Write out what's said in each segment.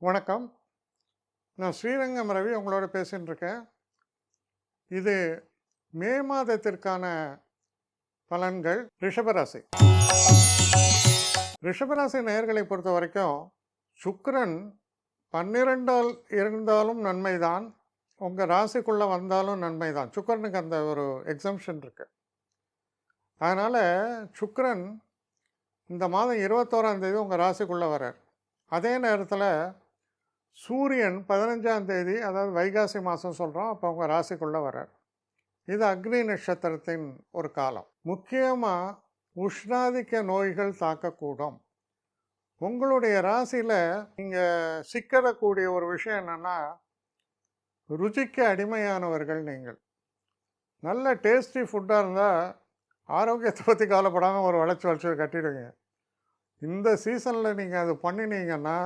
வணக்கம். நான் ஸ்ரீரங்கம் ரவி உங்களோட பேசின்னு இருக்கேன். இது மே மாதத்திற்கான பலன்கள். ரிஷபராசி நேயர்களை பொறுத்த வரைக்கும் சுக்கிரன் 12ஆல் இருந்தாலும் நன்மைதான், உங்கள் ராசிக்குள்ளே வந்தாலும் நன்மைதான். சுக்கிரனுக்கு அந்த ஒரு எக்ஸம்ஷன் இருக்கு. அதனால் சுக்கிரன் இந்த மாதம் 21ஆம் தேதி உங்கள் ராசிக்குள்ளே வர்றார். அதே நேரத்தில் சூரியன் 15ஆம் தேதி, அதாவது வைகாசி மாதம் சொல்கிறோம், அப்போ அவங்க ராசிக்குள்ளே வர்றார். இது அக்னி நட்சத்திரத்தின் ஒரு காலம். முக்கியமாக உஷ்ணாதிக்க நோய்கள் தாக்கக்கூடும். உங்களுடைய ராசியில் நீங்கள் சிக்கக்கூடிய ஒரு விஷயம் என்னென்னா, ருச்சிக்கு அடிமையானவர்கள் நீங்கள். நல்ல டேஸ்டி ஃபுட்டாக இருந்தால் ஆரோக்கியத்தை பற்றி கவலைப்படாமல் ஒரு வளைச்சி கட்டிடுவீங்க. இந்த சீசனில் நீங்கள் அது பண்ணினீங்கன்னா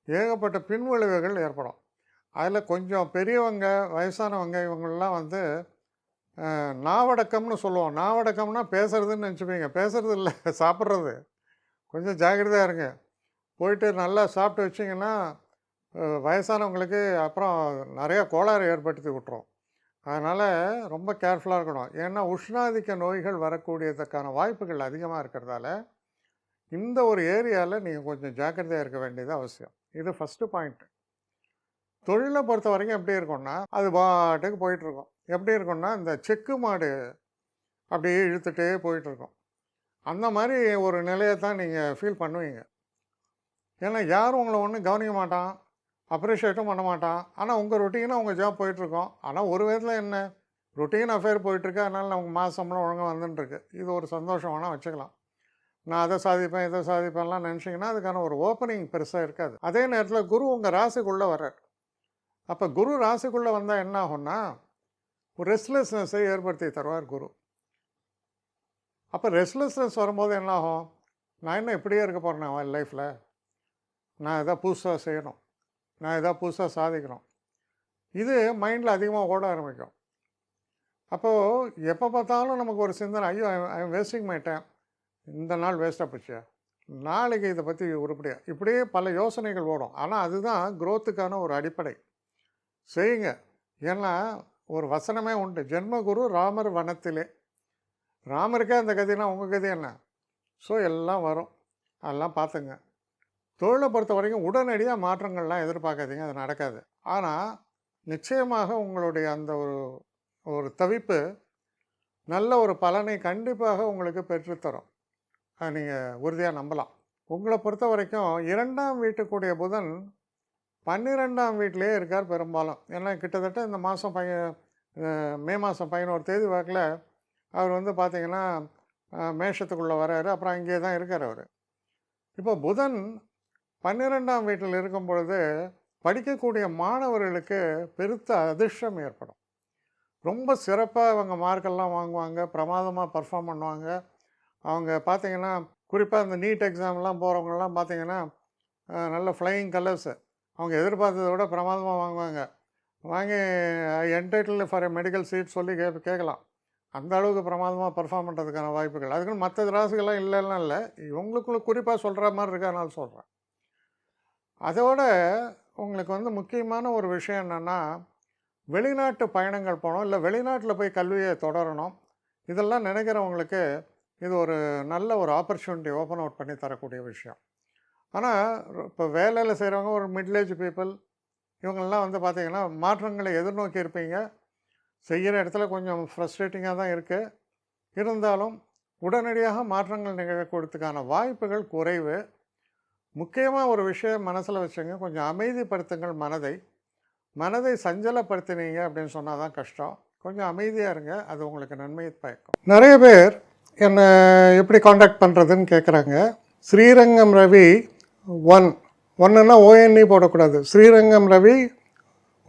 ஏகப்பட்ட பின்விளைவுகள் ஏற்படும். அதில் கொஞ்சம் பெரியவங்க, வயசானவங்க, இவங்களெலாம் நாவடக்கம்னு சொல்லுவோம். நாவடக்கம்னா பேசுகிறதுன்னு நினச்சிப்பீங்க. பேசுகிறது இல்லை, சாப்பிட்றது. கொஞ்சம் ஜாக்கிரதையாக இருங்க. போயிட்டு நல்லா சாப்பிட்டு வச்சிங்கன்னா வயசானவங்களுக்கு அப்புறம் நிறையா கோளாறு ஏற்படுத்தி விட்டுரும். அதனால் ரொம்ப கேர்ஃபுல்லாக இருக்கணும். ஏன்னா உஷ்ணாதிக்க நோய்கள் வரக்கூடியதுக்கான வாய்ப்புகள் அதிகமாக இருக்கிறதால இந்த ஒரு ஏரியாவில் நீங்கள் கொஞ்சம் ஜாக்கிரதையாக இருக்க வேண்டியது அவசியம். இது ஃபஸ்ட்டு பாயிண்ட்டு. தொழிலை பொறுத்த வரைக்கும் எப்படி இருக்கும்னா, அது பாட்டுக்கு போயிட்டுருக்கும். எப்படி இருக்கும்னா, இந்த செக்கு மாடு அப்படியே இழுத்துகிட்டே போயிட்டுருக்கும். அந்த மாதிரி ஒரு நிலையை தான் நீங்கள் ஃபீல் பண்ணுவீங்க. ஏன்னா யாரும் உங்களை ஒன்றும் கவனிக்க மாட்டான், அப்ரிஷியேட்டும் பண்ண மாட்டான். ஆனால் உங்கள் ரொட்டீனாக உங்கள் ஜாப் போயிட்டுருக்கோம். ஆனால் ஒரு விதத்தில் என்ன, ரொட்டீன் அஃபேர் போயிட்டுருக்கு, அதனால் நமக்கு மாதம்லாம் ஒழுங்காக வந்துட்டுருக்கு. இது ஒரு சந்தோஷம் வேணால் வச்சுக்கலாம். நான் அதை சாதிப்பேன், இதை சாதிப்பேன்லாம் நினச்சிங்கன்னா அதுக்கான ஒரு ஓப்பனிங் பெருசாக இருக்காது. அதே நேரத்தில் குரு உங்கள் ராசிக்குள்ளே வர்றார். அப்போ குரு ராசிக்குள்ளே வந்தால் என்ன ஆகும்னா, ஒரு ரெஸ்ட்லெஸ்னஸை ஏற்படுத்தி தருவார் குரு. அப்போ ரெஸ்ட்லெஸ்னஸ் வரும்போது என்ன ஆகும், நான் என்ன இப்படியே இருக்க போகிறேன் அவன் லைஃப்பில், நான் எதாவது புதுசாக செய்யணும், நான் எதாவது புதுசாக சாதிக்கணும், இது மைண்டில் அதிகமாக ஓட ஆரம்பிக்கும். அப்போது எப்போ பார்த்தாலும் நமக்கு ஒரு சிந்தனை, ஐயோ I am wasting my time, இந்த நாள் வேஸ்ட்டாக போச்சு, நாளைக்கு இதை பற்றி உருப்படியாக, இப்படியே பல யோசனைகள் ஓடும். ஆனால் அதுதான் குரோத்துக்கான ஒரு அடிப்படை. செய்யுங்க. ஏன்னா ஒரு வசனமே உண்டு, ஜென்மகுரு ராமர் வனத்திலே. ராமருக்கே அந்த கதைனா உங்கள் கதை என்ன? ஸோ எல்லாம் வரும், அதெல்லாம் பார்த்துங்க. தொழிலை பொறுத்த வரைக்கும் உடனடியாக மாற்றங்கள்லாம் எதிர்பார்க்காதீங்க, அது நடக்காது. ஆனால் நிச்சயமாக உங்களுடைய அந்த ஒரு தவிப்பு நல்ல ஒரு பலனை கண்டிப்பாக உங்களுக்கு பெற்றுத்தரும். நீங்கள் உறுதியாக நம்பலாம். உங்களை பொறுத்த வரைக்கும் 2ஆம் வீட்டுக்குடைய புதன் 12ஆம் வீட்டிலே இருக்கார் பெரும்பாலும். ஏன்னா கிட்டத்தட்ட இந்த மாதம் மே மாதம் 11 தேதி வாக்கில் அவர் பார்த்திங்கன்னா மேஷத்துக்குள்ளே வர்றாரு. அப்புறம் அங்கேயே தான் இருக்கார் அவர். இப்போ புதன் 12ஆம் வீட்டில் இருக்கும் பொழுது படிக்கக்கூடிய மாணவர்களுக்கு பெருத்த அதிர்ஷ்டம் ஏற்படும். ரொம்ப சிறப்பாக அவங்க மார்க்கெல்லாம் வாங்குவாங்க, பிரமாதமாக பர்ஃபார்ம் பண்ணுவாங்க. அவங்க பார்த்திங்கன்னா குறிப்பாக இந்த நீட் எக்ஸாம்லாம் போகிறவங்கலாம் பார்த்திங்கன்னா நல்ல ஃப்ளையிங் கலர்ஸு, அவங்க எதிர்பார்த்ததை விட பிரமாதமாக வாங்குவாங்க. வாங்கி entitled for a medical seat சொல்லி கேட்கலாம். அந்த அளவுக்கு பிரமாதமாக பர்ஃபார்ம் பண்ணுறதுக்கான வாய்ப்புகள். அதுக்குன்னு மற்ற ராசிகள்லாம் இல்லைன்னா இல்லை, இவங்களுக்குள்ள குறிப்பாக சொல்கிற மாதிரி இருக்கனால சொல்கிறேன். அதோட உங்களுக்கு முக்கியமான ஒரு விஷயம் என்னென்னா, வெளிநாட்டு பயணங்கள் போகணும், இல்லை வெளிநாட்டில் போய் கல்வியை தொடரணும். இதெல்லாம் நினைக்கிறவங்களுக்கு இது ஒரு நல்ல ஒரு ஆப்பர்ச்சுனிட்டி ஓப்பன் அவுட் பண்ணி தரக்கூடிய விஷயம். ஆனால் இப்போ வேலையில் செய்கிறவங்க ஒரு மிடில் ஏஜ் பீப்புள், இவங்கெல்லாம் பார்த்திங்கன்னா மாற்றங்களை எதிர்நோக்கி இருப்பீங்க. செய்கிற இடத்துல கொஞ்சம் ஃப்ரஸ்ட்ரேட்டிங்காக தான் இருக்குது. இருந்தாலும் உடனடியாக மாற்றங்கள் நிகழக்கூடியதுக்கான வாய்ப்புகள் குறைவு. முக்கியமாக ஒரு விஷயம் மனசில் வச்சுங்க, கொஞ்சம் அமைதிப்படுத்துங்கள் மனதை சஞ்சலப்படுத்தினீங்க அப்படின்னு சொன்னால் தான் கஷ்டம். கொஞ்சம் அமைதியாக இருங்க, அது உங்களுக்கு நன்மையை பயக்கும். நிறைய பேர் என்னை எப்படி காண்டாக்ட் பண்ணுறதுன்னு கேட்குறாங்க. ஸ்ரீரங்கம் ரவி 1ன்னா ONE போடக்கூடாது, ஸ்ரீரங்கம் ரவி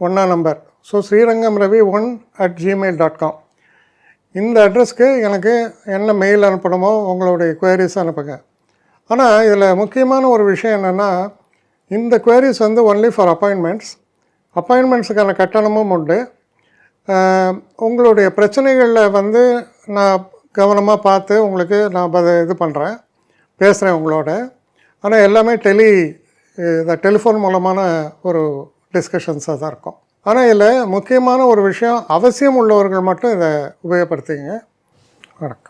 1ஆம் number. So Srirangam Ravi 1@gmail.com. இந்த அட்ரஸ்க்கு எனக்கு என்ன மெயில் அனுப்பணுமோ உங்களுடைய குவரிஸ் அனுப்புங்க. ஆனால் இதில் முக்கியமான ஒரு விஷயம் என்னென்னா, இந்த குவரிஸ் ஒன்லி ஃபார் அப்பாயின்மெண்ட்ஸுக்கான கட்டணமும் உண்டு. உங்களுடைய பிரச்சனைகளில் நான் கவனமாக பார்த்து உங்களுக்கு நான் இது பண்ணுறேன், பேசுகிறேன் உங்களோட. ஆனால் எல்லாமே இந்த டெலிஃபோன் மூலமான ஒரு டிஸ்கஷன்ஸாக தான் இருக்கும். ஆனால் இதில் முக்கியமான ஒரு விஷயம், அவசியம் உள்ளவர்கள் மட்டும் இதை உபயோகப்படுத்திங்க. வணக்கம்.